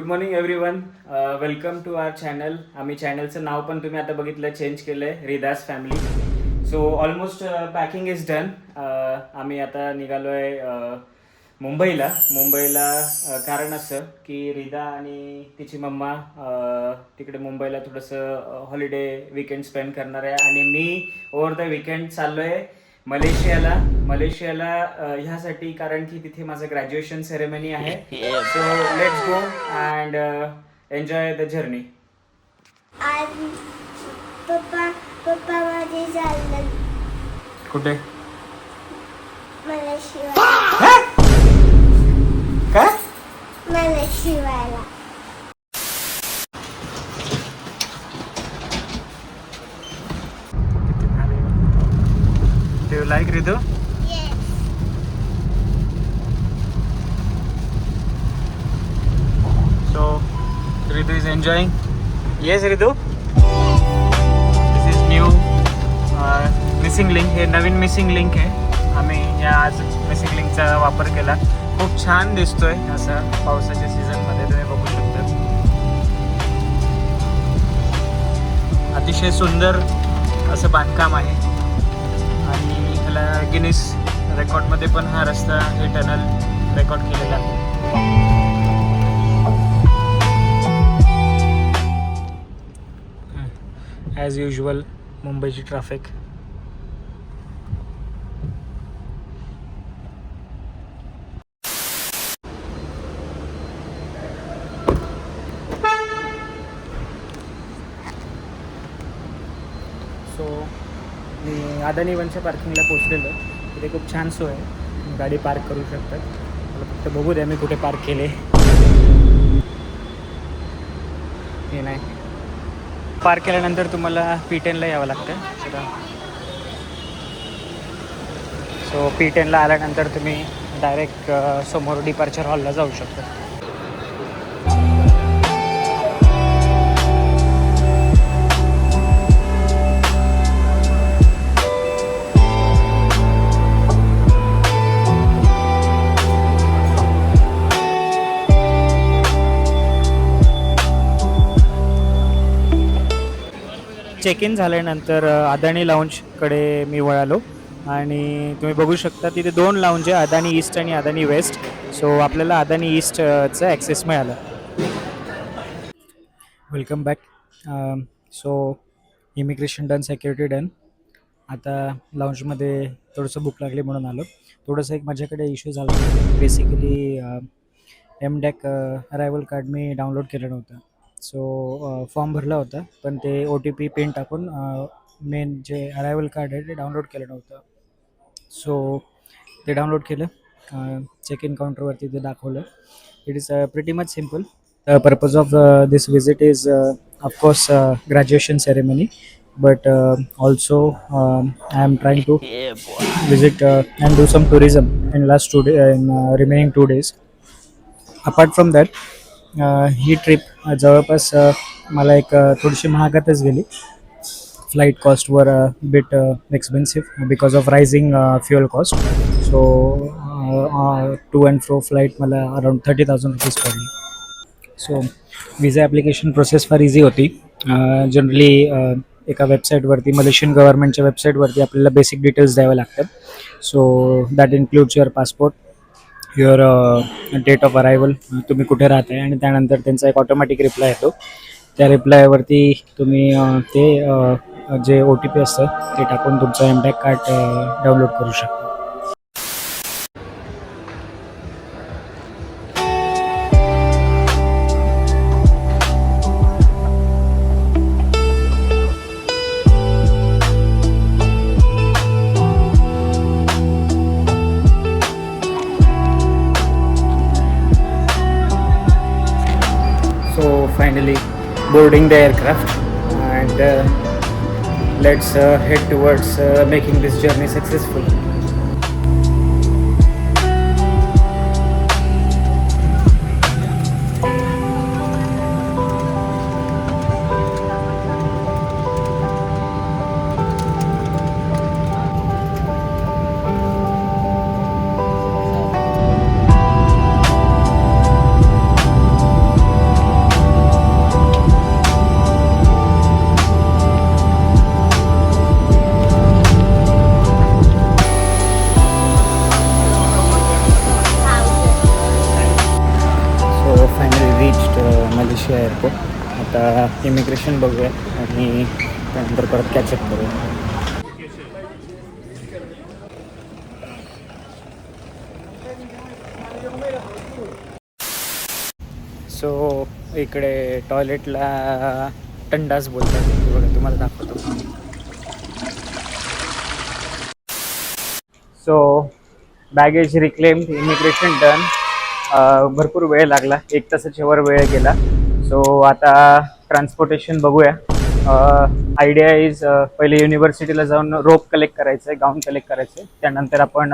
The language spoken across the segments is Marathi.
Good morning everyone. Welcome to our channel. आम्ही चॅनलचं नाव पण तुम्ही आता बघितलं चेंज केलं आहे, रिदास family. So almost packing is done. आम्ही आता निघालो आहे मुंबईला. कारण असं की रिदा आणि तिची मम्मा तिकडे मुंबईला थोडंसं हॉलिडे वीकेंड स्पेंड करणार आहे आणि मी ओव्हर द वीकेंड चाललो आहे मलेशियाला ह्यासाठी, कारण की तिथे माझं ग्रॅज्युएशन सेरेमनी आहे. So let's go and enjoy the journey. आज पप्पा माझे चाललं कुठे? मला शिवायला. काय? मला शिवायला. Do you like Ritu? Yes. So Ritu is enjoying. Yes Ritu. This is new missing link. हे नवीन मिसिंग लिंक आहे. आम्ही या आज मिसिंग लिंकचा वापर केला. खूप छान दिसतोय असं पावसाच्या सीझनमध्ये, तुम्ही बघू शकता. अतिशय सुंदर असं बांधकाम आहे आणि ह्याला गिनीस रेकॉर्डमध्ये पण हा रस्ता, हे टनल रेकॉर्ड केलेला आहे. ॲज युजल मुंबईची ट्रॅफिक. सो मी अदानी वनच्या पार्किंगला पोचलेलो. तिथे खूप छान सोय आहे, गाडी पार्क करू शकतात. मला फक्त बघू द्या मी कुठे पार्क केले. हे नाही, पार्क केल्यानंतर तुम्हाला P10ला यावं लागतं. सो P10ला आल्यानंतर तुम्ही डायरेक्ट समोर डिपार्चर हॉलला जाऊ शकता. चेक इन झाल्यानंतर अदानी लाऊंजकडे मी वळालो आणि तुम्ही बघू शकता तिथे 2 लाऊंज आहे, अदानी ईस्ट आणि अदानी वेस्ट. सो आपल्याला अदानी ईस्टचं ॲक्सेस मिळालं. Welcome back. So immigration done, security done. आता लाऊंजमध्ये थोडंसं भूक लागली म्हणून आलो. थोडंसं एक माझ्याकडे इश्यू झाला. बेसिकली MDEC अरायवल कार्ड मी डाउनलोड केलं नव्हतं. सो फॉर्म भरला होता पण ते OTP पिन टाकून मेन जे अरायवल कार्ड आहे ते डाउनलोड केलं नव्हतं. सो ते डाउनलोड केलं, चेक इन काउंटरवरती ते दाखवलं. It is pretty much simple. The purpose of this visit is of course graduation ceremony, but also I am trying to visit and do some tourism in last 2 days, in remaining 2 days. Apart from that, ही ट्रिप जवळपास मला एक थोडीशी महागातच गेली. फ्लाईट कॉस्टवर bit expensive because of rising fuel cost. So to and fro flight मला अराउंड 30,000 रुपीज पडली. सो विजा ॲप्लिकेशन प्रोसेस फार इझी होती. जनरली एका वेबसाईटवरती, मलेशियन गव्हर्नमेंटच्या वेबसाईटवरती आपल्याला बेसिक डिटेल्स द्यावे लागतात. So that includes your passport, your date of arrival, तुम्ही कुठे राहताय, आणि त्यानंतर त्यांचा एक ऑटोमॅटिक रिप्लाय येतो. त्या रिप्लायवरती तुम्ही ते जे OTP असतं ते टाकून तुमचं MDEC कार्ड डाउनलोड करू शकता. So finally boarding the aircraft and let's head towards making this journey successful. Malaysia airport. आता इमिग्रेशन बघूया आणि त्यानंतर परत कॅचअप करूया. सो इकडे टॉयलेटला टंडास बोलतात. हे बघा तुम्हाला दाखवतो. So baggage reclaimed, immigration done. भरपूर वेळ लागला, 1 तासाच्या वर वेळ गेला. सो आता ट्रान्सपोर्टेशन बघूया. आयडिया इज पहिले युनिव्हर्सिटीला जाऊन रोप कलेक्ट करायचं आहे, गाऊन कलेक्ट करायचं आहे. त्यानंतर आपण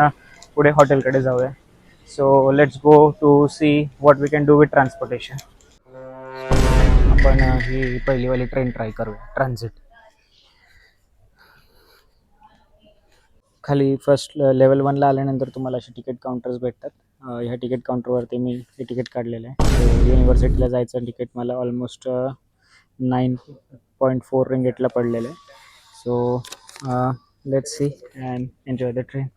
पुढे हॉटेलकडे जाऊया. So let's go to see what we can do with transportation. आपण ही पहिलीवाली ट्रेन ट्राय करूया, ट्रान्झिट. खाली फर्स्ट लेवल 1ला आल्यानंतर तुम्हाला असे तिकीट काउंटर्स भेटतात. ह्या तिकीट काउंटरवरती मी हे तिकीट काढलेलं आहे. सो युनिव्हर्सिटीला जायचं तिकीट मला ऑलमोस्ट 9.4 रिंगेटला पडलेलं आहे. So let's see and enjoy the train.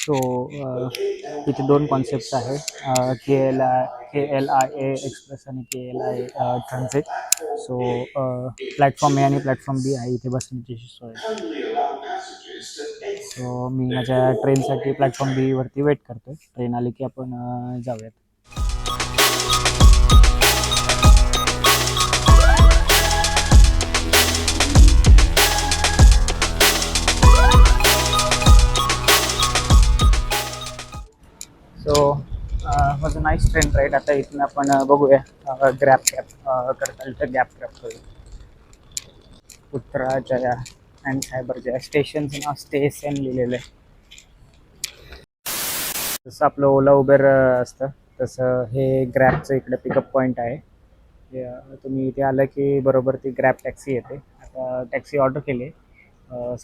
So इथे 2 कॉन्सेप्ट्स आहेत, KLIA एक्सप्रेस आणि KLIA ट्रान्झिट. सो प्लॅटफॉर्म ए आणि प्लॅटफॉर्म बी आहे इथे बसण्याची सोय. सो मी माझ्या ट्रेनसाठी प्लॅटफॉर्म बी वरती वेट करतो. ट्रेन आली की आपण जाऊयात. So was a nice train ride. आता इथून आपण बघूया ग्रॅब कॅब करता येईल तर गॅप क्रॅप करूया. उत्तराजया अँड सायबरजया स्टेशनचं नाव स्टेशन लिहिलेलं आहे. जसं आपलं ओला उबेर असतं तसं हे ग्रॅबचं इकडे पिकअप पॉईंट आहे. तुम्ही इथे आलं की बरोबर ती ग्रॅब टॅक्सी येते. आता टॅक्सी ऑर्डर केली,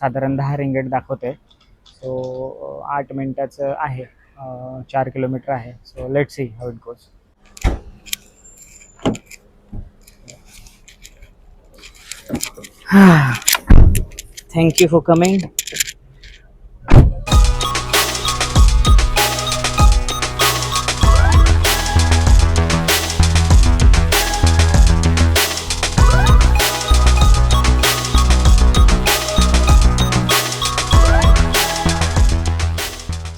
साधारण 10 रिंगेट दाखवते. सो 8 मिनटाचं आहे, 4 किलोमीटर आहे. So let see how it goes. Thank you for coming.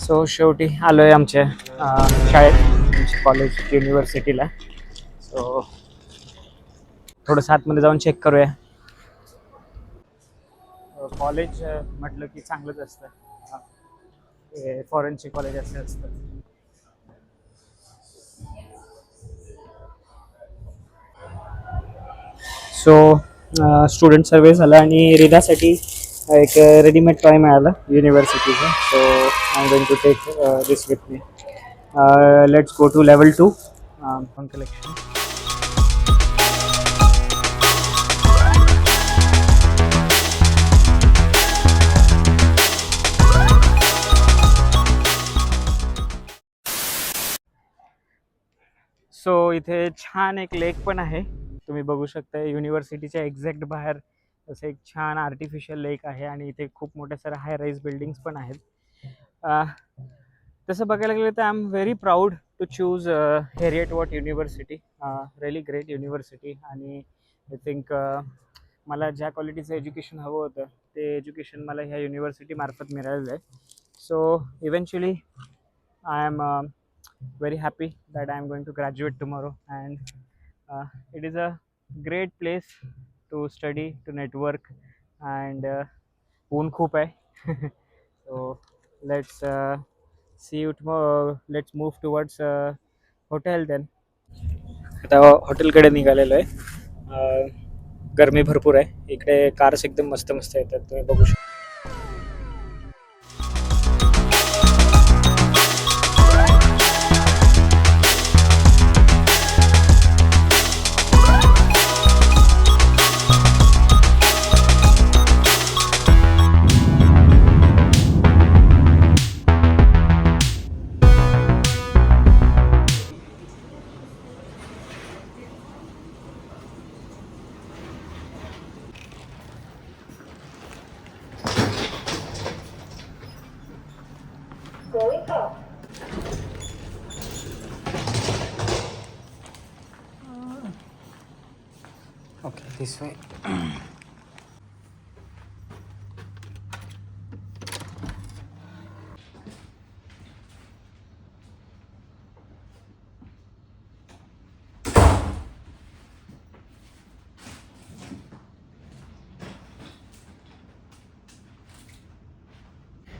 So शेवटी आलो आहे आमच्या शाळेत, आमच्या कॉलेज युनिव्हर्सिटीला. सो थोडंसं आतमध्ये जाऊन चेक करूया. कॉलेज म्हटलं की चांगलंच असतं, फॉरेनचे कॉलेज असे असतं. सो स्टुडंट सर्वे झाला आणि रिदासाठी एक रेडीमेड टॉय मिळालं युनिव्हर्सिटीचं. So I am going to take this with me. Let's go to level 2 fun collection. So इथे छान एक लेक पण आहे, तुम्ही बघू शकता. युनिव्हर्सिटीच्या एक्झॅक्ट बाहेर असं एक छान आर्टिफिशियल लेक आहे आणि इथे खूप मोठ्या साऱ्या हाय राईज बिल्डिंग्स पण आहेत. तसं बघायला गेलं तर I am very proud to choose Heriot Watt university. Really great university. आणि आय थिंक मला ज्या क्वालिटीचं एज्युकेशन हवं होतं ते एज्युकेशन मला ह्या युनिव्हर्सिटीमार्फत मिळालेलं आहे. So eventually I am very happy that I am going to graduate tomorrow, and it is a great place to study, to network, and ऊन खूप आहे. So let's see you tomorrow. Let's move towards hotel then. आता हॉटेलकडे निघालेलो आहे. गरमी भरपूर आहे इकडे. कार्स एकदम मस्त मस्त येतात, तुम्ही बघू शकता. This way.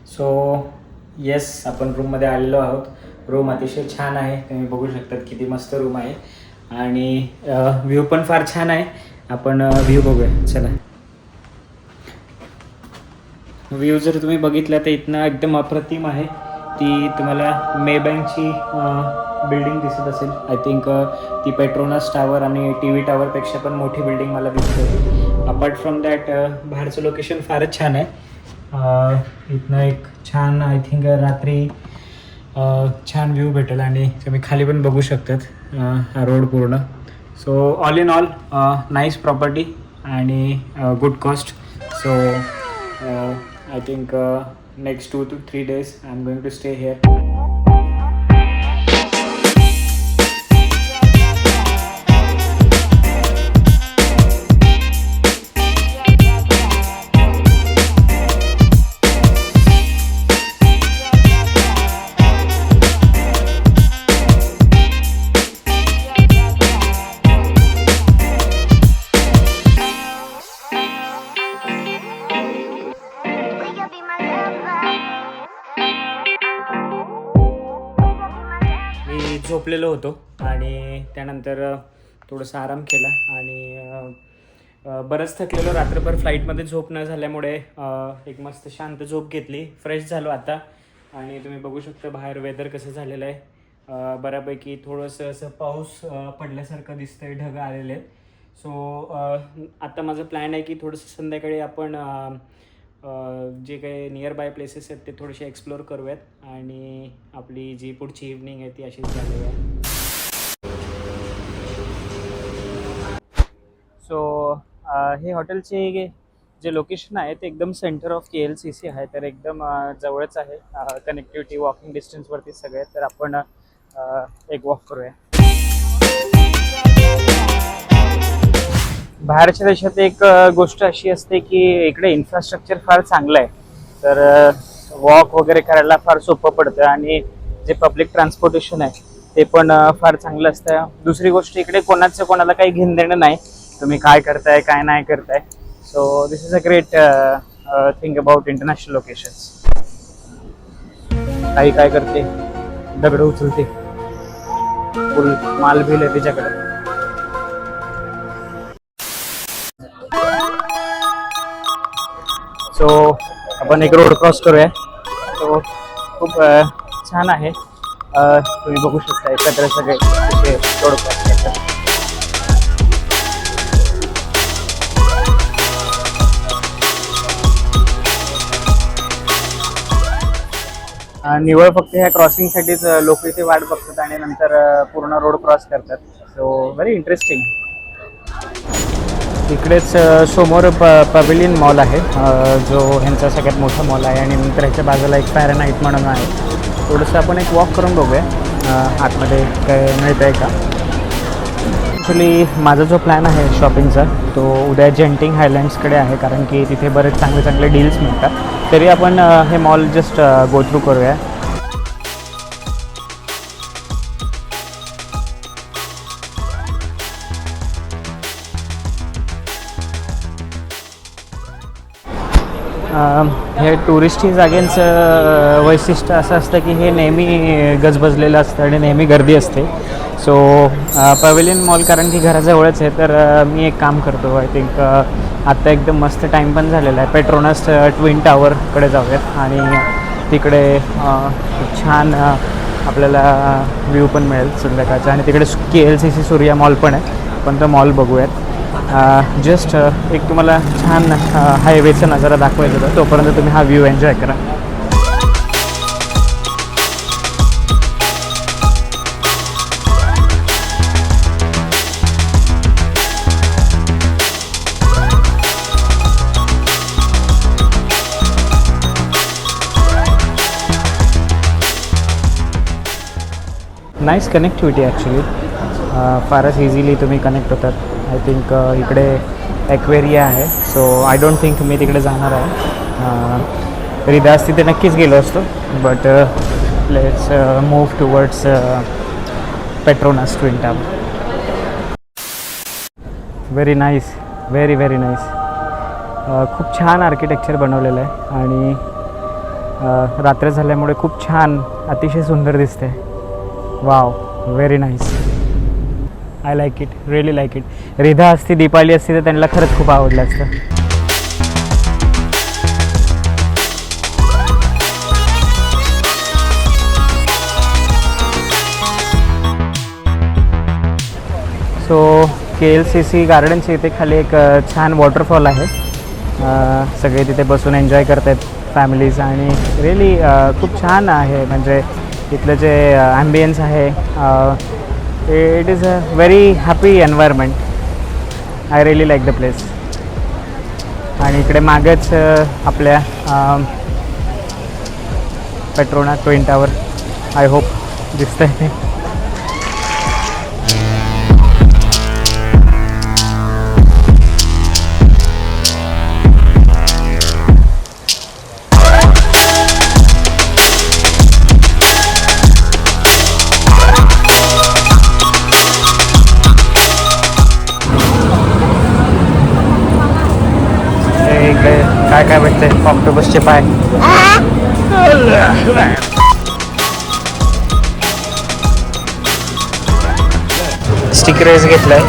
सो येस, आपण रूममध्ये आलेलो आहोत. रूम अतिशय छान आहे, तुम्ही बघू शकतात किती मस्त रूम आहे आणि व्ह्यू पण फार छान आहे. आपण व्ह्यू बघूया, चला. व्ह्यू जर तुम्ही बघितला तर इथनं एकदम अप्रतिम आहे. ती तुम्हाला मे बँकची बिल्डिंग दिसत असेल. आय थिंक ती पेट्रोनास टावर आणि टी व्ही टावरपेक्षा पण मोठी बिल्डिंग मला दिसते. अपार्ट फ्रॉम दॅट बाहेरचं लोकेशन फारच छान आहे. इथनं एक छान, आय थिंक रात्री छान व्ह्यू भेटेल आणि तुम्ही खाली पण बघू शकतात हा रोड पूर्ण. So all in all nice property आणि good cost. So I think next 2 to 3 days I'm going to stay here. मी झोपलेलो होतो आणि त्यानंतर थोडंसं आराम केला आणि बरंच थकलेलो. रात्रभर फ्लाईटमध्ये झोप न झाल्यामुळे एक मस्त शांत झोप घेतली, फ्रेश झालो आता. आणि तुम्ही बघू शकता बाहेर वेदर कसं झालेलं आहे. बऱ्यापैकी थोडंसं असं पाऊस पडल्यासारखं दिसतंय, ढग आलेले आहेत. सो आता माझं प्लॅन आहे की थोडंसं संध्याकाळी आपण जे काही नियर बाय प्लेसेस आहेत ते थोडेसे एक्सप्लोअर करूयात आणि आपली जी पुढची इव्हनिंग आहे ती अशीच झाली आहे. सो हे हॉटेलचे जे लोकेशन आहे ते एकदम सेंटर ऑफ KLCC आहे, तर एकदम जवळच आहे. कनेक्टिव्हिटी वॉकिंग डिस्टन्सवरती सगळे. तर आपण एक वॉक करूया. बाहेरच्या देशात एक गोष्ट अशी असते की इकडे इन्फ्रास्ट्रक्चर फार चांगलं आहे, तर वॉक वगैरे करायला फार सोपं पडतं आणि जे पब्लिक ट्रान्सपोर्टेशन आहे ते पण फार चांगलं असतं. दुसरी गोष्ट, इकडे कोणाला काही घेणं देणं नाही, तुम्ही काय करताय काय नाही करताय. So this is a great thing about international locations. काही काय करते, दगड उचलते, फुल माल बिल आहे तिच्याकडे. सो आपण एक रोड क्रॉस करूया. तो खूप छान आहे. तुम्ही बघू शकता एकत्र सगळे रोड क्रॉस करतात. निवळ फक्त ह्या क्रॉसिंगसाठीच लोक इथे वाट बघतात आणि नंतर पूर्ण रोड क्रॉस करतात. So very interesting. इकडेच समोर पवेलियन मॉल आहे, जो ह्यांचा सगळ्यात मोठा मॉल आहे. आणि नंतर ह्याच्या बाजूला एक फॅरनाईट म्हणून आहे. थोडंसं आपण एक वॉक करून बघूया आतमध्ये काय मिळतं आहे का. ॲक्च्युली माझा जो प्लॅन आहे शॉपिंगचा तो उद्या जेंटिंग हायलँड्सकडे आहे, कारण की तिथे बरेच चांगले चांगले डील्स मिळतात. तरी आपण हे मॉल जस्ट गो थ्रू करूया. हे टुरिस्टची जागेंचं वैशिष्ट्य असं असतं की हे नेहमी गजबजलेलं असतं आणि नेहमी गर्दी असते. सो पवेलियन मॉल कारण की घराजवळच आहे, तर मी एक काम करतो. आय थिंक आत्ता एकदम मस्त टाईम पण झालेला आहे. पेट्रोनास ट्विन टावरकडे जाऊयात आणि तिकडे छान आपल्याला व्ह्यू पण मिळेल संध्याकाळचा. आणि तिकडे KLCC सूर्या मॉल पण आहे, पण तो मॉल बघूयात. जस्ट एक तुम्हाला छान हायवेचा नजारा दाखवायचा होता, तोपर्यंत तुम्ही हा व्ह्यू एन्जॉय करा. Nice connectivity actually. फारच इझिली तुम्ही कनेक्ट होतात. आय थिंक इकडे ॲक्वेरिया आहे. सो आय डोंट थिंक मी तिकडे जाणार आहे. रिदास तिथे नक्कीच गेलो असतो. But let's move towards Petronas twin tower. Very nice, very very nice. खूप छान आर्किटेक्चर बनवलेलं आहे आणि रात्र झाल्यामुळे खूप छान, अतिशय सुंदर दिसते. Wow, very nice. I like it, really like it. Ridha असती, दीपाली असती तर त्यांना खरंच खूप आवडलं असतं. सो KLCC गार्डनच्या इथे खाली एक छान वॉटरफॉल आहे. सगळे तिथे बसून एन्जॉय करत आहेत फॅमिलीज आणि रिअली खूप छान आहे. म्हणजे इथलं जे ॲम्बियन्स आहे, it is a very happy environment. I really like the place. आणि इकडे मागेच आपल्या Petronas twin tower I hope दिसतंय ते. इकडे काय काय भेटते? ऑक्टोपसचे पाय. स्टिक राईस घेतलाय.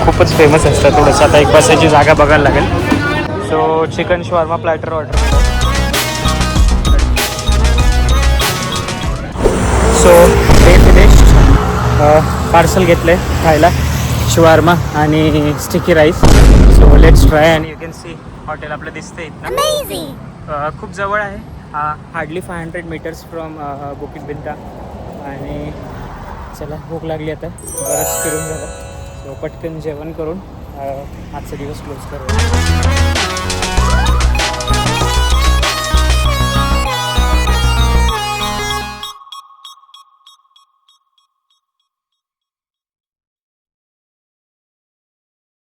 खूपच फेमस असतं थोडंसं. आता एक बसायची जागा बघायला लागेल. So chicken shawarma platter order. So हे फिनिश. पार्सल घेतलं आहे खायला, शवार्मा आणि sticky rice. So let's try. आणि यू कॅन सी हॉटेल आपलं दिसतं इथनं. खूप जवळ आहे. हार्डली 500 मीटर्स फ्रॉम बुकिट बिंता. आणि चला, भूक लागली आता, बरंच फिरून झालं. सो पटकन जेवण करून आजचा दिवस क्लोज करूया.